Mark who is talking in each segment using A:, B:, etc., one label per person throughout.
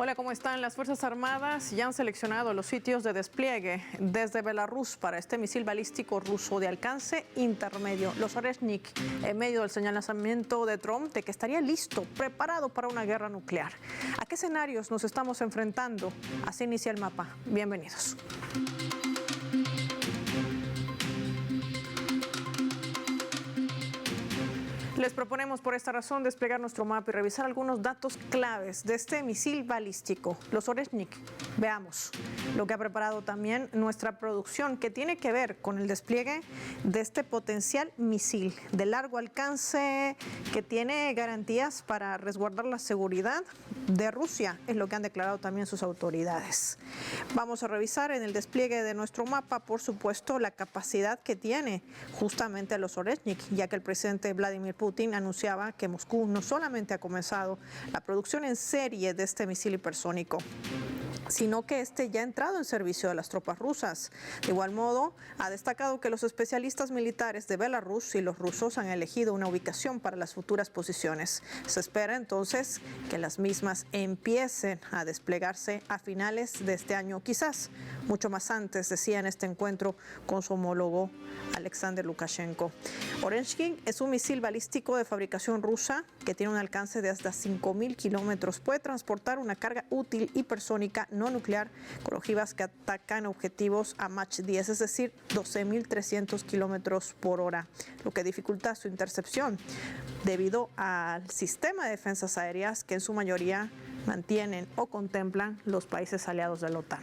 A: Hola, ¿cómo están? Las Fuerzas Armadas ya han seleccionado los sitios de despliegue desde Belarus para este misil balístico ruso de alcance intermedio, los Oreshnik, en medio del señalamiento de Trump de que estaría listo, preparado para una guerra nuclear. ¿A qué escenarios nos estamos enfrentando? Así inicia el mapa. Bienvenidos. Les proponemos por esta razón desplegar nuestro mapa y revisar algunos datos claves de este misil balístico, los Oreshnik. Veamos lo que ha preparado también nuestra producción, que tiene que ver con el despliegue de este potencial misil de largo alcance que tiene garantías para resguardar la seguridad de Rusia, es lo que han declarado también sus autoridades. Vamos a revisar en el despliegue de nuestro mapa, por supuesto, la capacidad que tiene justamente los Oreshnik, ya que el presidente Vladimir Putin anunciaba que Moscú no solamente ha comenzado la producción en serie de este misil hipersónico, sino que este ya ha entrado en servicio de las tropas rusas. De igual modo, ha destacado que los especialistas militares de Belarus y los rusos han elegido una ubicación para las futuras posiciones. Se espera entonces que las mismas empiecen a desplegarse a finales de este año, quizás mucho más antes, decía en este encuentro con su homólogo Alexander Lukashenko. Oreshnik es un misil balístico de fabricación rusa que tiene un alcance de hasta 5.000 kilómetros. Puede transportar una carga útil hipersónica no nuclear con ojivas que atacan objetivos a Mach 10, es decir, 12.300 kilómetros por hora, lo que dificulta su intercepción debido al sistema de defensas aéreas que en su mayoría mantienen o contemplan los países aliados de la OTAN.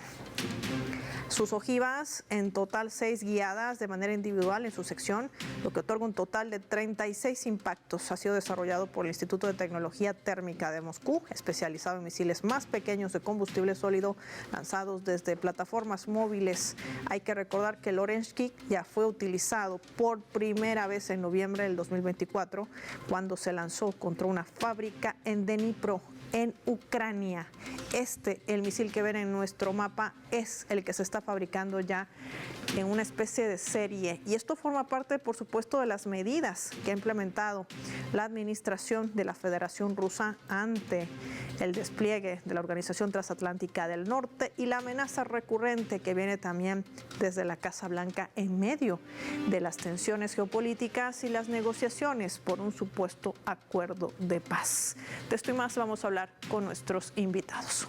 A: Sus ojivas, en total 6 guiadas de manera individual en su sección, lo que otorga un total de 36 impactos. Ha sido desarrollado por el Instituto de Tecnología Térmica de Moscú, especializado en misiles más pequeños de combustible sólido lanzados desde plataformas móviles. Hay que recordar que el Oreshnik ya fue utilizado por primera vez en noviembre del 2024, cuando se lanzó contra una fábrica en Dnipro, en Ucrania. El misil que ven en nuestro mapa es el que se está fabricando ya en una especie de serie. Y esto forma parte, por supuesto, de las medidas que ha implementado la administración de la Federación Rusa ante el despliegue de la Organización Transatlántica del Norte y la amenaza recurrente que viene también desde la Casa Blanca en medio de las tensiones geopolíticas y las negociaciones por un supuesto acuerdo de paz. De esto y más vamos a hablar con nuestros invitados.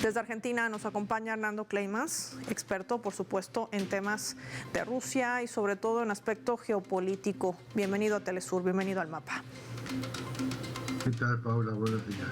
A: Desde Argentina nos acompaña Hernando Kleimans, experto, por supuesto, en temas de Rusia y sobre todo en aspecto geopolítico. Bienvenido a Telesur, bienvenido al mapa.
B: ¿Qué tal, Paula? Buenos días.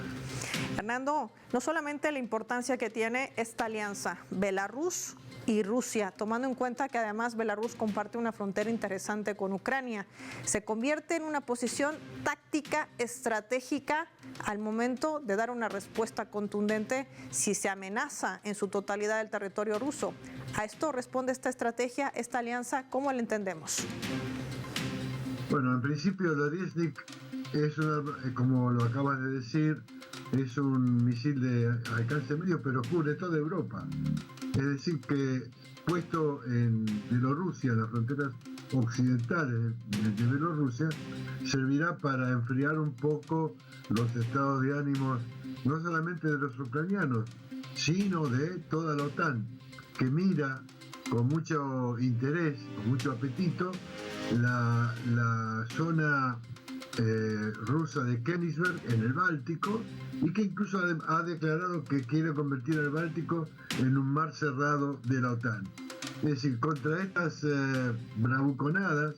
A: Hernando, no solamente la importancia que tiene esta alianza Belarus y Rusia, tomando en cuenta que además Belarus comparte una frontera interesante con Ucrania, se convierte en una posición táctica estratégica al momento de dar una respuesta contundente si se amenaza en su totalidad el territorio ruso. ¿A esto responde esta estrategia, esta alianza? ¿Cómo la entendemos?
B: Bueno, en principio el Oreshnik es como lo acabas de decir, es un misil de alcance medio, pero cubre toda Europa. Es decir, que puesto en Bielorrusia, en las fronteras occidentales de Bielorrusia, servirá para enfriar un poco los estados de ánimos, no solamente de los ucranianos, sino de toda la OTAN, que mira con mucho interés, con mucho apetito, la zona rusa de Königsberg en el Báltico, y que incluso ha declarado que quiere convertir el Báltico en un mar cerrado de la OTAN. Es decir, contra estas bravuconadas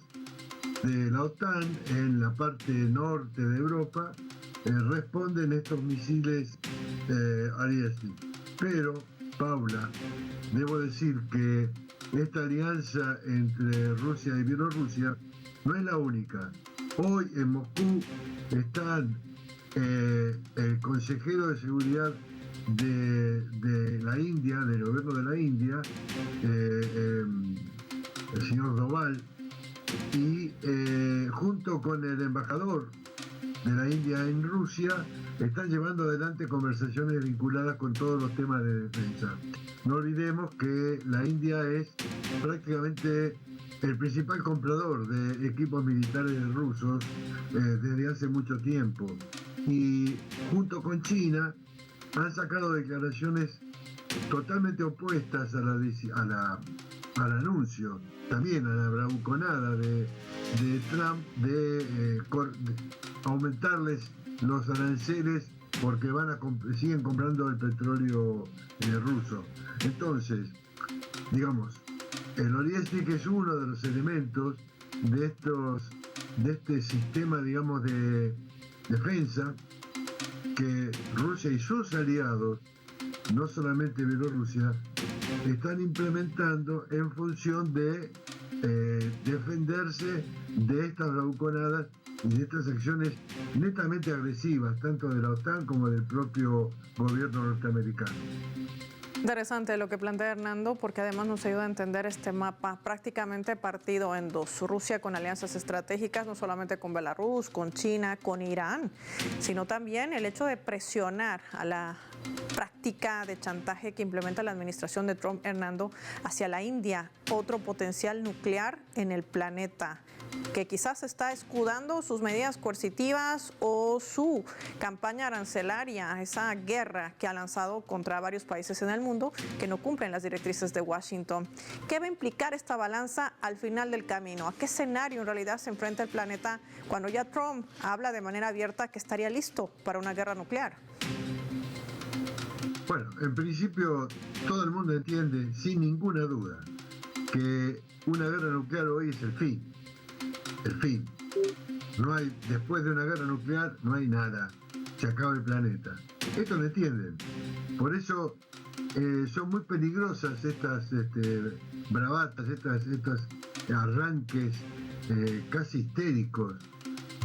B: de la OTAN en la parte norte de Europa responden estos misiles Oreshnik. Pero, Paula, debo decir que esta alianza entre Rusia y Bielorrusia no es la única. Hoy en Moscú están el consejero de seguridad de la India, del gobierno de la India, el señor Doval, y junto con el embajador de la India en Rusia, están llevando adelante conversaciones vinculadas con todos los temas de defensa. No olvidemos que la India es prácticamente el principal comprador de equipos militares rusos desde hace mucho tiempo. y junto con China han sacado declaraciones totalmente opuestas al anuncio, también a la bravuconada de Trump de aumentarles los aranceles porque siguen comprando el petróleo ruso. Entonces, digamos, el Oriesnik es uno de los elementos de este sistema, digamos, de defensa que Rusia y sus aliados, no solamente Bielorrusia, están implementando en función de defenderse de estas bravuconadas y de estas acciones netamente agresivas, tanto de la OTAN como del propio gobierno norteamericano.
A: Interesante lo que plantea Hernando, porque además nos ayuda a entender este mapa prácticamente partido en dos. Rusia con alianzas estratégicas, no solamente con Belarus, con China, con Irán, sino también el hecho de presionar a la práctica de chantaje que implementa la administración de Trump, Hernando, hacia la India, otro potencial nuclear en el planeta, que quizás está escudando sus medidas coercitivas o su campaña arancelaria, esa guerra que ha lanzado contra varios países en el mundo que no cumplen las directrices de Washington. ¿Qué va a implicar esta balanza al final del camino? ¿A qué escenario en realidad se enfrenta el planeta cuando ya Trump habla de manera abierta que estaría listo para una guerra nuclear?
B: Bueno, en principio todo el mundo entiende sin ninguna duda que una guerra nuclear hoy es el fin. El fin. No hay, después de una guerra nuclear no hay nada. Se acaba el planeta. Esto lo entienden. Por eso son muy peligrosas estas bravatas, estos arranques casi histéricos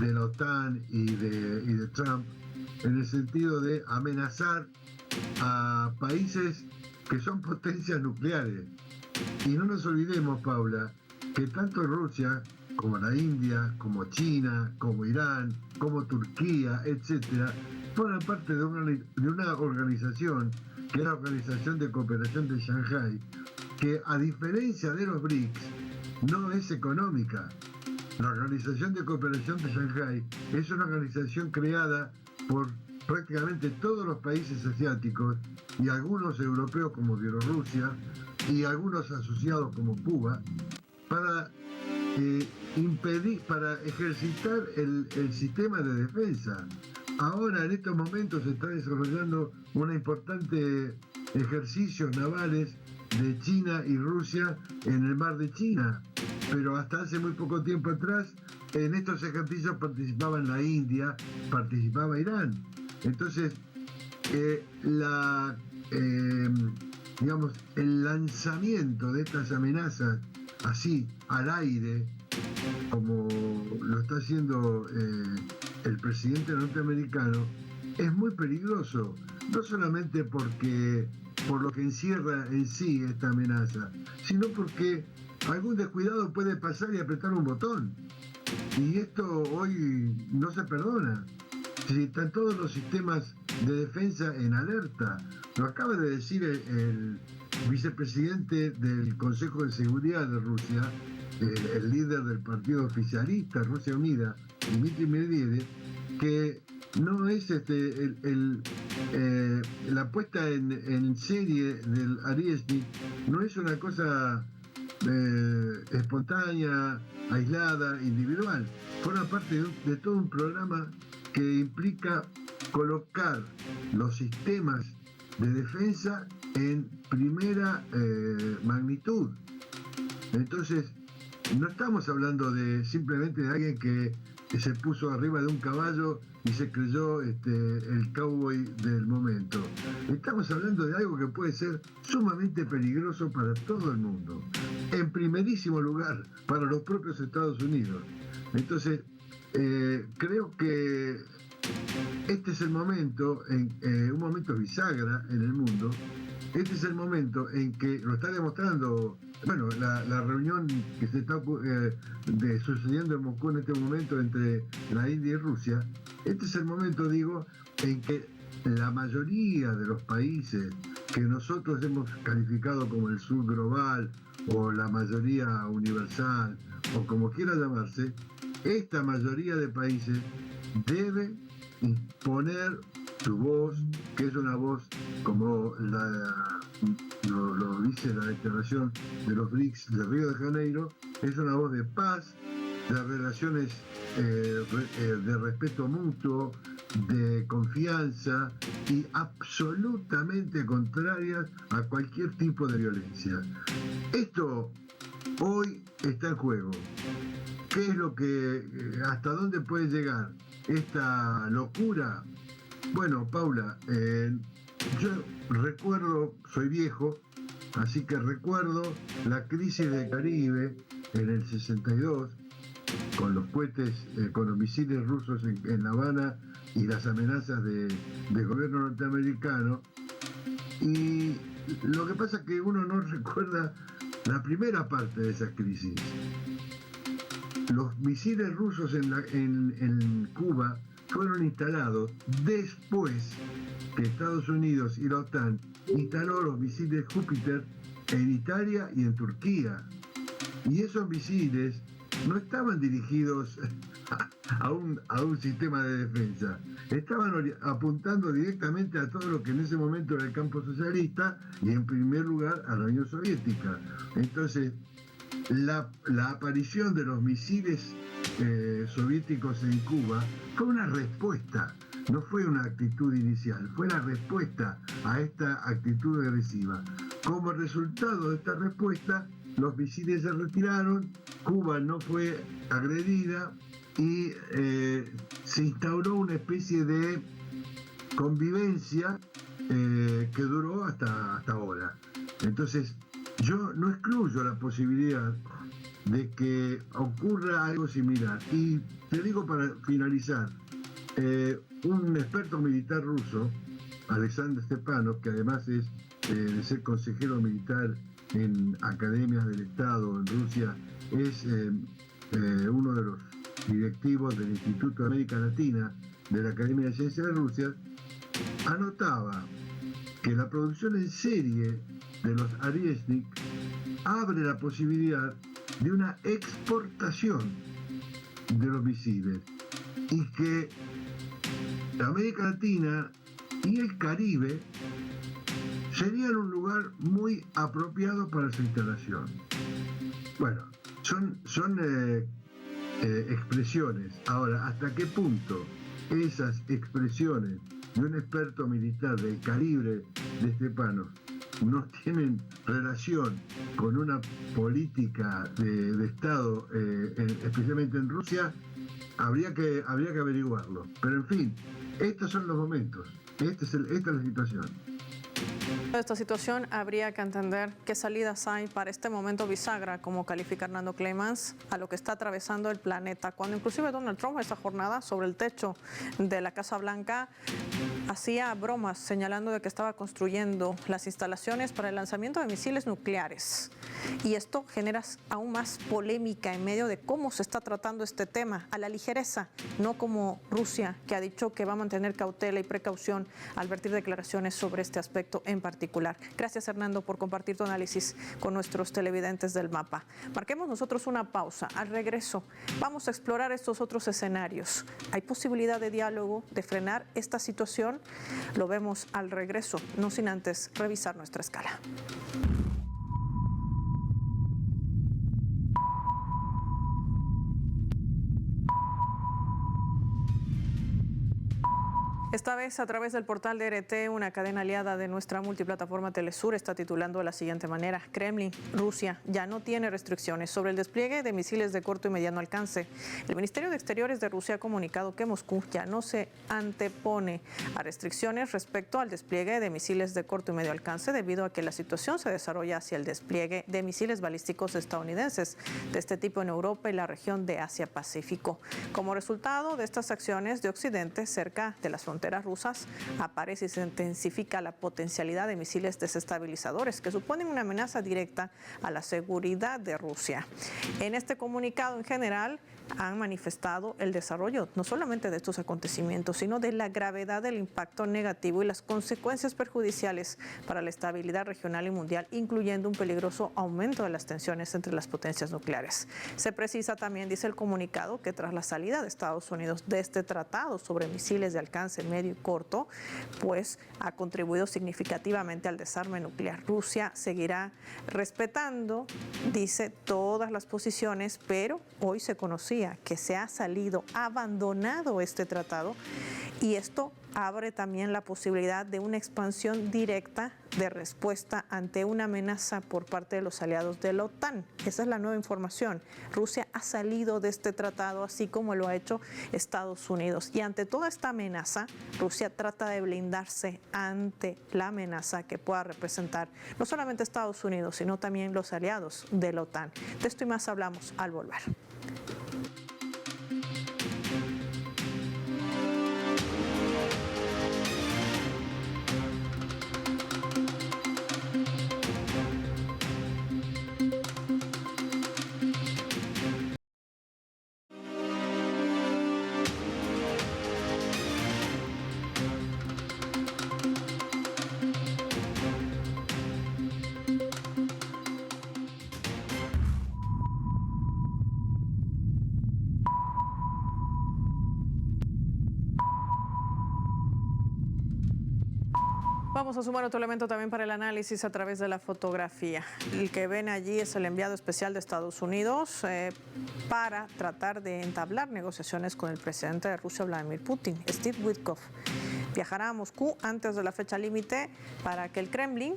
B: de la OTAN y de Trump, en el sentido de amenazar a países que son potencias nucleares. Y no nos olvidemos, Paula, que tanto Rusia como la India, como China, como Irán, como Turquía, etcétera, forman parte de una organización, que es la Organización de Cooperación de Shanghái, que a diferencia de los BRICS, no es económica. La Organización de Cooperación de Shanghái es una organización creada por prácticamente todos los países asiáticos y algunos europeos como Bielorrusia y algunos asociados como Cuba, para ejercitar el sistema de defensa. Ahora, en estos momentos, se está desarrollando un importante ejercicios navales de China y Rusia en el mar de China, pero hasta hace muy poco tiempo atrás en estos ejercicios participaban la India, participaba Irán. Entonces, digamos, el lanzamiento de estas amenazas así al aire, como lo está haciendo el presidente norteamericano, es muy peligroso, no solamente por lo que encierra en sí esta amenaza, sino porque algún descuidado puede pasar y apretar un botón. Y esto hoy no se perdona. Si están todos los sistemas de defensa en alerta. Lo acaba de decir el vicepresidente del Consejo de Seguridad de Rusia, el líder del partido oficialista Rusia Unida, Dmitry Medvedev, que no es la puesta en serie del Oriesnik no es una cosa espontánea, aislada, individual. Forma parte de todo un programa que implica colocar los sistemas de defensa en primera magnitud. Entonces, no estamos hablando simplemente de alguien que se puso arriba de un caballo y se creyó el cowboy del momento. Estamos hablando de algo que puede ser sumamente peligroso para todo el mundo. En primerísimo lugar, para los propios Estados Unidos. Entonces, creo que este es el momento, un momento bisagra en el mundo. Este es el momento en que lo está demostrando, bueno, la reunión que se está sucediendo en Moscú en este momento entre la India y Rusia. Este es el momento, digo, en que la mayoría de los países que nosotros hemos calificado como el sur global o la mayoría universal, o como quiera llamarse, esta mayoría de países debe imponer su voz, que es una voz como lo dice la declaración de los BRICS de Río de Janeiro, es una voz de paz, de relaciones de respeto mutuo, de confianza y absolutamente contrarias a cualquier tipo de violencia. Esto hoy está en juego. ¿Qué es lo que, hasta dónde puede llegar esta locura? Bueno, Paula, yo recuerdo, soy viejo, así que recuerdo la crisis del Caribe en el 62, con los cohetes, con los misiles rusos en La Habana y las amenazas del gobierno norteamericano. Y lo que pasa es que uno no recuerda la primera parte de esa crisis. Los misiles rusos en Cuba fueron instalados después que Estados Unidos y la OTAN instaló los misiles Júpiter en Italia y en Turquía. Y esos misiles no estaban dirigidos a un sistema de defensa, estaban apuntando directamente a todo lo que en ese momento era el campo socialista y en primer lugar a la Unión Soviética. Entonces, la aparición de los misiles soviéticos en Cuba fue una respuesta, no fue una actitud inicial, fue la respuesta a esta actitud agresiva. Como resultado de esta respuesta, los misiles se retiraron, Cuba no fue agredida y se instauró una especie de convivencia que duró hasta ahora. Entonces, yo no excluyo la posibilidad de que ocurra algo similar. Y te digo para finalizar, un experto militar ruso, Alexander Stepanov, que además es de ser consejero militar en academias del Estado en Rusia, es uno de los directivos del Instituto de América Latina de la Academia de Ciencias de Rusia, anotaba que la producción en serie de los Ariesnik abre la posibilidad de una exportación de los misiles y que América Latina y el Caribe serían un lugar muy apropiado para su instalación. Bueno, son expresiones. Ahora, ¿hasta qué punto esas expresiones de un experto militar del calibre de Stepanov no tienen relación con una política de Estado, especialmente en Rusia? Habría que averiguarlo. Pero en fin, estos son los momentos. Esta es la situación.
A: De esta situación habría que entender qué salidas hay para este momento bisagra, como califica Hernando Clemans, a lo que está atravesando el planeta. Cuando inclusive Donald Trump esta jornada sobre el techo de la Casa Blanca hacía bromas señalando de que estaba construyendo las instalaciones para el lanzamiento de misiles nucleares. Y esto genera aún más polémica en medio de cómo se está tratando este tema, a la ligereza, no como Rusia, que ha dicho que va a mantener cautela y precaución al vertir declaraciones sobre este aspecto en particular. Gracias, Hernando, por compartir tu análisis con nuestros televidentes del Mapa. Marquemos nosotros una pausa. Al regreso, vamos a explorar estos otros escenarios. ¿Hay posibilidad de diálogo, de frenar esta situación? Lo vemos al regreso, no sin antes revisar nuestra escala. Esta vez a través del portal de RT, una cadena aliada de nuestra multiplataforma Telesur está titulando de la siguiente manera: Kremlin, Rusia ya no tiene restricciones sobre el despliegue de misiles de corto y mediano alcance. El Ministerio de Exteriores de Rusia ha comunicado que Moscú ya no se antepone a restricciones respecto al despliegue de misiles de corto y medio alcance, debido a que la situación se desarrolla hacia el despliegue de misiles balísticos estadounidenses de este tipo en Europa y la región de Asia-Pacífico. Como resultado de estas acciones de Occidente cerca de las fronteras rusas, aparece y se intensifica la potencialidad de misiles desestabilizadores que suponen una amenaza directa a la seguridad de Rusia. En este comunicado en general, han manifestado el desarrollo no solamente de estos acontecimientos, sino de la gravedad del impacto negativo y las consecuencias perjudiciales para la estabilidad regional y mundial, incluyendo un peligroso aumento de las tensiones entre las potencias nucleares. Se precisa también, dice el comunicado, que tras la salida de Estados Unidos de este tratado sobre misiles de alcance medio y corto, pues ha contribuido significativamente al desarme nuclear. Rusia seguirá respetando, dice, todas las posiciones, pero hoy se conocía que se ha abandonado este tratado, y esto abre también la posibilidad de una expansión directa de respuesta ante una amenaza por parte de los aliados de la OTAN. Esa es la nueva información. Rusia ha salido de este tratado, así como lo ha hecho Estados Unidos. Y ante toda esta amenaza, Rusia trata de blindarse ante la amenaza que pueda representar no solamente Estados Unidos, sino también los aliados de la OTAN. De esto y más hablamos al volver. Vamos a sumar otro elemento también para el análisis a través de la fotografía. El que ven allí es el enviado especial de Estados Unidos para tratar de entablar negociaciones con el presidente de Rusia, Vladimir Putin, Steve Witkoff. Viajará a Moscú antes de la fecha límite para que el Kremlin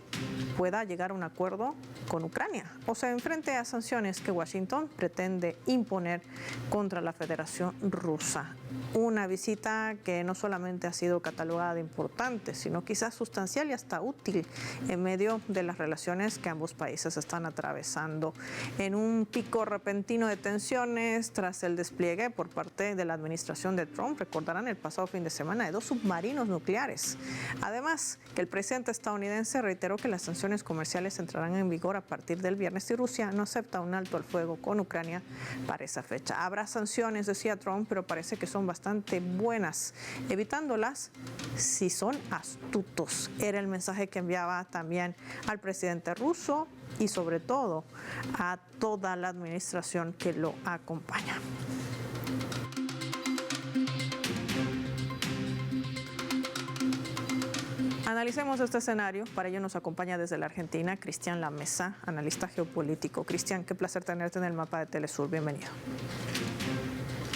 A: pueda llegar a un acuerdo con Ucrania o se enfrente a sanciones que Washington pretende imponer contra la Federación Rusa. Una visita que no solamente ha sido catalogada de importante, sino quizás sustancial y hasta útil en medio de las relaciones que ambos países están atravesando. En un pico repentino de tensiones tras el despliegue por parte de la administración de Trump, recordarán el pasado fin de semana, de 2 submarinos nucleares. Además, que el presidente estadounidense reiteró que las sanciones comerciales entrarán en vigor a partir del viernes y Rusia no acepta un alto al fuego con Ucrania para esa fecha. Habrá sanciones, decía Trump, pero parece que son bastante buenas, evitándolas si son astutos. Era el mensaje que enviaba también al presidente ruso y sobre todo a toda la administración que lo acompaña. Analicemos este escenario. Para ello nos acompaña desde la Argentina Cristian Lamesa, analista geopolítico. Cristian, qué placer tenerte en el mapa de Telesur. Bienvenido.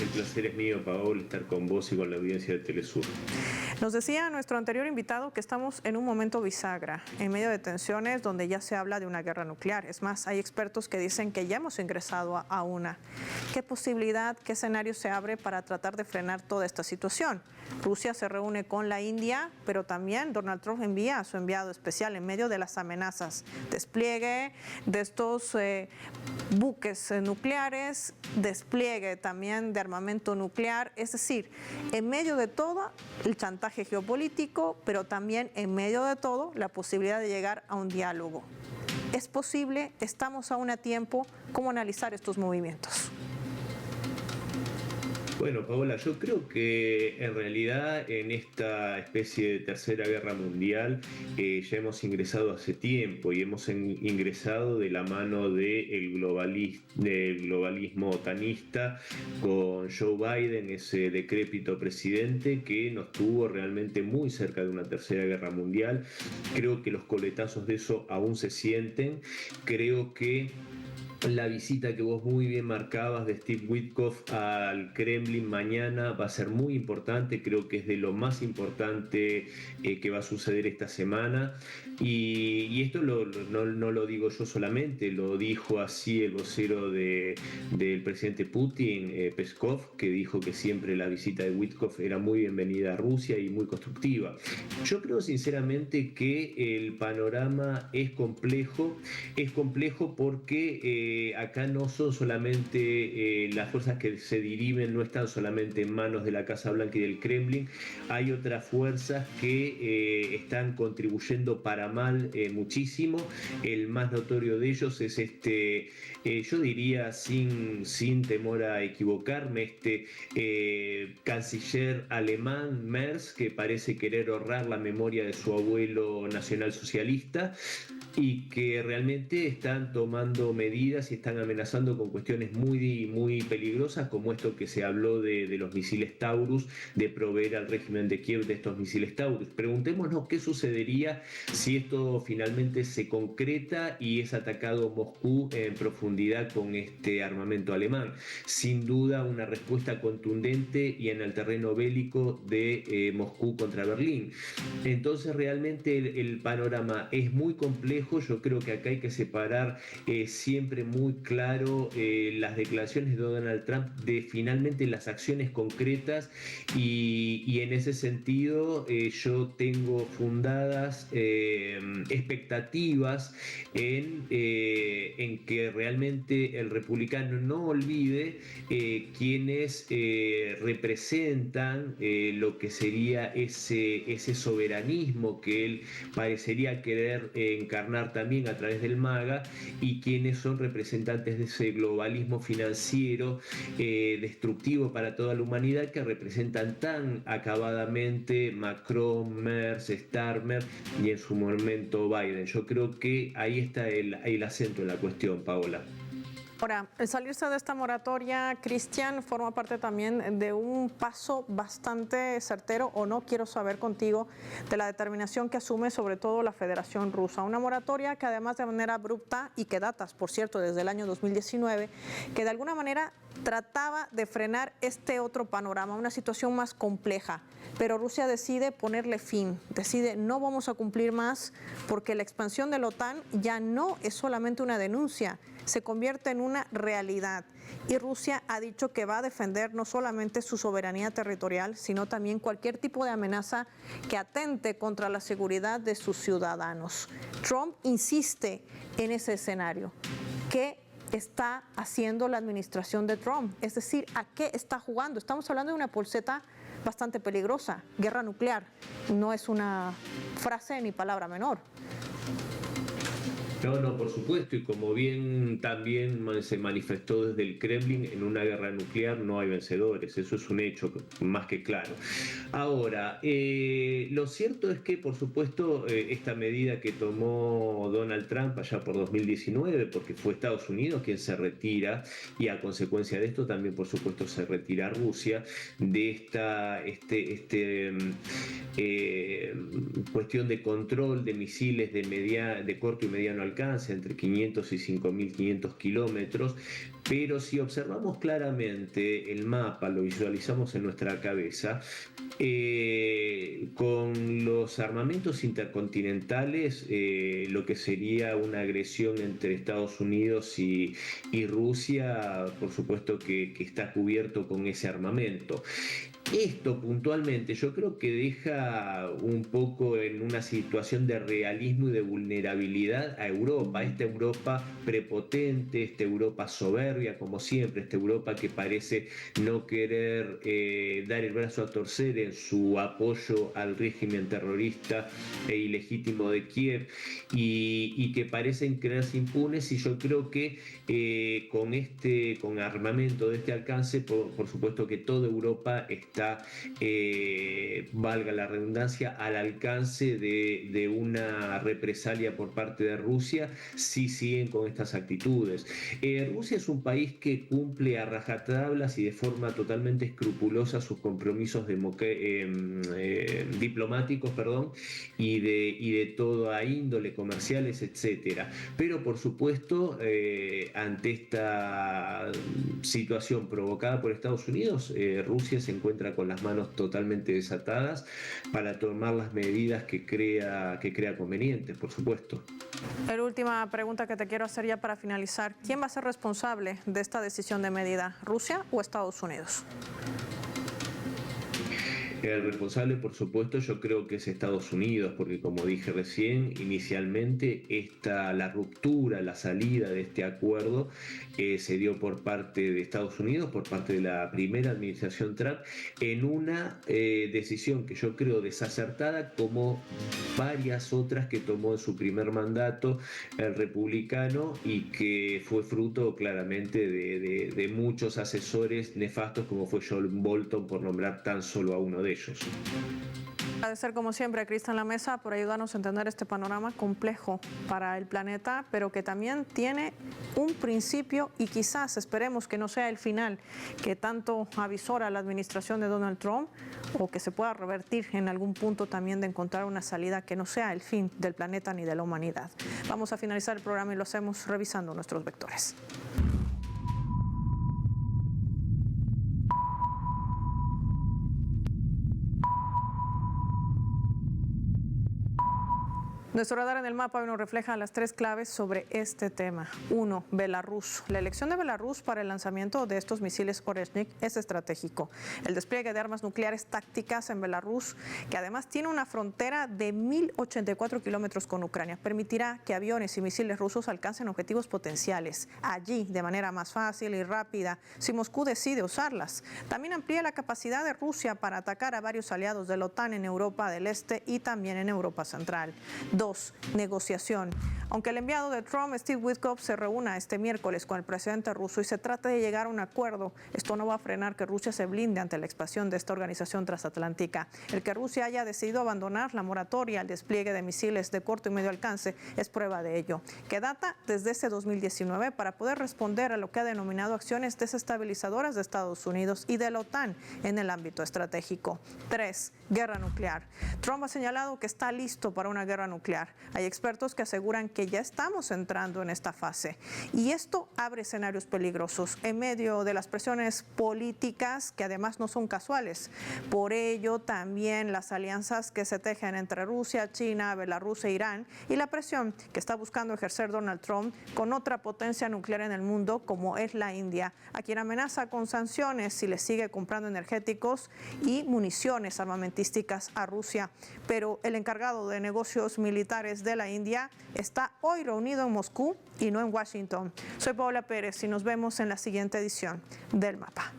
C: El placer es mío, Paola, estar con vos y con la audiencia de Telesur.
A: Nos decía nuestro anterior invitado que estamos en un momento bisagra, en medio de tensiones donde ya se habla de una guerra nuclear. Es más, hay expertos que dicen que ya hemos ingresado a una. ¿Qué posibilidad, qué escenario se abre para tratar de frenar toda esta situación? Rusia se reúne con la India, pero también Donald Trump envía a su enviado especial en medio de las amenazas. Despliegue de estos buques nucleares, despliegue también de armamento nuclear, es decir, en medio de todo el chantaje geopolítico, pero también en medio de todo la posibilidad de llegar a un diálogo. ¿Es posible? ¿Estamos aún a tiempo? ¿Cómo analizar estos movimientos?
C: Bueno, Paola, yo creo que en realidad en esta especie de tercera guerra mundial ya hemos ingresado hace tiempo y hemos ingresado de la mano del globalismo otanista con Joe Biden, ese decrépito presidente que nos tuvo realmente muy cerca de una tercera guerra mundial. Creo que los coletazos de eso aún se sienten. Creo que la visita que vos muy bien marcabas de Steve Witkoff al Kremlin mañana va a ser muy importante, creo que es de lo más importante que va a suceder esta semana. Y esto no lo digo yo solamente, lo dijo así el vocero del presidente Putin, Peskov, que dijo que siempre la visita de Witkoff era muy bienvenida a Rusia y muy constructiva. Yo creo sinceramente que el panorama es complejo porque acá no son solamente las fuerzas que se dirimen, no están solamente en manos de la Casa Blanca y del Kremlin, hay otras fuerzas que están contribuyendo para mal muchísimo. El más notorio de ellos es yo diría sin temor a equivocarme, canciller alemán Merz, que parece querer honrar la memoria de su abuelo nacionalsocialista y que realmente están tomando medidas y están amenazando con cuestiones muy, muy peligrosas, como esto que se habló de los misiles Taurus, de proveer al régimen de Kiev de estos misiles Taurus. Preguntémonos qué sucedería si esto finalmente se concreta y es atacado Moscú en profundidad con este armamento alemán. Sin duda una respuesta contundente y en el terreno bélico de Moscú contra Berlín. Entonces realmente el panorama es muy complejo. Yo creo que acá hay que separar siempre muy claro las declaraciones de Donald Trump de finalmente las acciones concretas y en ese sentido yo tengo fundadas expectativas en que realmente el republicano no olvide quienes representan lo que sería ese soberanismo que él parecería querer encarnar también a través del MAGA y quienes son representantes de ese globalismo financiero destructivo para toda la humanidad que representan tan acabadamente Macron, Merz, Starmer y en su momento Biden. Yo creo que ahí está el acento en la cuestión, Paola.
A: Ahora, el salirse de esta moratoria, Cristian, forma parte también de un paso bastante certero, o no, quiero saber contigo, de la determinación que asume sobre todo la Federación Rusa. Una moratoria que además de manera abrupta y que datas, por cierto, desde el año 2019, que de alguna manera trataba de frenar este otro panorama, una situación más compleja. Pero Rusia decide ponerle fin, decide no vamos a cumplir más porque la expansión de la OTAN ya no es solamente una denuncia, se convierte en una realidad. Y Rusia ha dicho que va a defender no solamente su soberanía territorial, sino también cualquier tipo de amenaza que atente contra la seguridad de sus ciudadanos. Trump insiste en ese escenario. ¿Qué está haciendo la administración de Trump? Es decir, ¿a qué está jugando? Estamos hablando de una polseta bastante peligrosa, guerra nuclear. No es una frase ni palabra menor.
C: No, por supuesto, y como bien también se manifestó desde el Kremlin, en una guerra nuclear no hay vencedores, eso es un hecho más que claro. Ahora, lo cierto es que, por supuesto, esta medida que tomó Donald Trump allá por 2019, porque fue Estados Unidos quien se retira, y a consecuencia de esto también, por supuesto, se retira Rusia de esta cuestión de control de misiles de corto y mediano alcance, entre 500 y 5.500 kilómetros, pero si observamos claramente el mapa, lo visualizamos en nuestra cabeza, con los armamentos intercontinentales, lo que sería una agresión entre Estados Unidos y Rusia, por supuesto que está cubierto con ese armamento. Esto puntualmente yo creo que deja un poco en una situación de realismo y de vulnerabilidad a Europa, esta Europa prepotente, esta Europa soberbia como siempre, esta Europa que parece no querer dar el brazo a torcer en su apoyo al régimen terrorista e ilegítimo de Kiev y que parecen creerse impunes, y yo creo que con armamento de este alcance, por supuesto que toda Europa está, valga la redundancia, al alcance de una represalia por parte de Rusia si siguen con estas actitudes. Rusia es un país que cumple a rajatablas y de forma totalmente escrupulosa sus compromisos diplomáticos, y de toda índole, comerciales, etcétera. Pero por supuesto, ante esta situación provocada por Estados Unidos, Rusia se encuentra con las manos totalmente desatadas para tomar las medidas que crea convenientes, por supuesto.
A: La última pregunta que te quiero hacer ya para finalizar: ¿quién va a ser responsable de esta decisión de medida, Rusia o Estados Unidos?
C: El responsable, por supuesto, yo creo que es Estados Unidos, porque como dije recién, inicialmente la ruptura, la salida de este acuerdo se dio por parte de Estados Unidos, por parte de la primera administración Trump, en una decisión que yo creo desacertada, como varias otras que tomó en su primer mandato el republicano, y que fue fruto claramente de muchos asesores nefastos, como fue John Bolton, por nombrar tan solo a uno de ellos.
A: Agradecer como siempre a Cristian La Mesa por ayudarnos a entender este panorama complejo para el planeta, pero que también tiene un principio y quizás esperemos que no sea el final que tanto avisora la administración de Donald Trump, o que se pueda revertir en algún punto también de encontrar una salida que no sea el fin del planeta ni de la humanidad. Vamos a finalizar el programa y lo hacemos revisando nuestros vectores. Nuestro radar en el mapa hoy nos refleja las 3 claves sobre este tema. 1. Belarus. La elección de Belarus para el lanzamiento de estos misiles Oreshnik es estratégico. El despliegue de armas nucleares tácticas en Belarus, que además tiene una frontera de 1.084 kilómetros con Ucrania, permitirá que aviones y misiles rusos alcancen objetivos potenciales allí de manera más fácil y rápida si Moscú decide usarlas. También amplía la capacidad de Rusia para atacar a varios aliados de la OTAN en Europa del Este y también en Europa Central. 2. Negociación. Aunque el enviado de Trump, Steve Witkoff, se reúna este miércoles con el presidente ruso y se trate de llegar a un acuerdo, esto no va a frenar que Rusia se blinde ante la expansión de esta organización transatlántica. El que Rusia haya decidido abandonar la moratoria al despliegue de misiles de corto y medio alcance es prueba de ello, que data desde ese 2019 para poder responder a lo que ha denominado acciones desestabilizadoras de Estados Unidos y de la OTAN en el ámbito estratégico. 3. Guerra nuclear. Trump ha señalado que está listo para una guerra nuclear. Hay expertos que aseguran que ya estamos entrando en esta fase y esto abre escenarios peligrosos en medio de las presiones políticas que además no son casuales. Por ello también las alianzas que se tejen entre Rusia, China, Belarus e Irán, y la presión que está buscando ejercer Donald Trump con otra potencia nuclear en el mundo como es la India, a quien amenaza con sanciones si le sigue comprando energéticos y municiones armamentísticas a Rusia. Pero el encargado de negocios militares de la India está hoy reunido en Moscú y no en Washington. Soy Paola Pérez y nos vemos en la siguiente edición del Mapa.